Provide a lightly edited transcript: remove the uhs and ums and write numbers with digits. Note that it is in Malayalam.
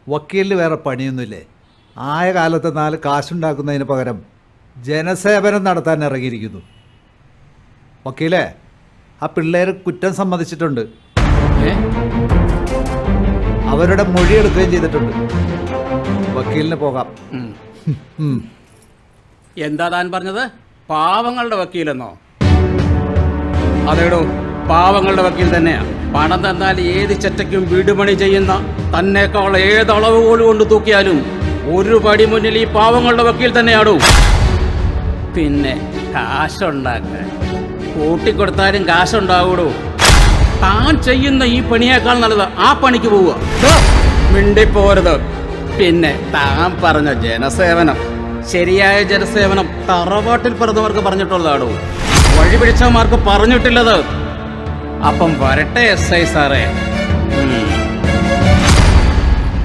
വക്കീലിന് വേറെ പണിയൊന്നുമില്ലേ? ആയ കാലത്ത് 4 കാശുണ്ടാക്കുന്നതിന് പകരം ജനസേവനം നടത്താൻ ഇറങ്ങിയിരിക്കുന്നു. വക്കീലേ, ആ പിള്ളേർ കുറ്റം സമ്മതിച്ചിട്ടുണ്ട്. അവരുടെ മൊഴിയെടുക്കുകയും ചെയ്തിട്ടുണ്ട്. വക്കീലിന് പോകാം. എന്താ താൻ പറഞ്ഞത്? പാവങ്ങളുടെ വക്കീലെന്നോ? അതേടോ, പാവങ്ങളുടെ വക്കീൽ തന്നെയാ. പണം തന്നാൽ ഏത് ചെറ്റയ്ക്കും വീടുപണി ചെയ്യുന്ന തന്നേക്കാൾ ഏതളവ് പോലും കൊണ്ട് തൂക്കിയാലും ഒരു പടി മുന്നിൽ ഈ പാവങ്ങളുടെ വക്കീൽ തന്നെയാടോ. പിന്നെ കാശുണ്ടാക്കാൻ കൂട്ടിക്കൊടുത്താലും കാശുണ്ടാവൂടോ. താൻ ചെയ്യുന്ന ഈ പണിയേക്കാൾ നല്ലത് ആ പണിക്ക് പോവുക. മിണ്ടിപ്പോരുത്. പിന്നെ താൻ പറഞ്ഞ ജനസേവനം, ശരിയായ ജനസേവനം തറവാട്ടിൽ പിറന്നവർക്ക് പറഞ്ഞിട്ടുള്ളതാടോ, വഴിപിടിച്ചവന്മാർക്ക് പറഞ്ഞിട്ടില്ലത്. അപ്പം വരട്ടെ SI സാറേ.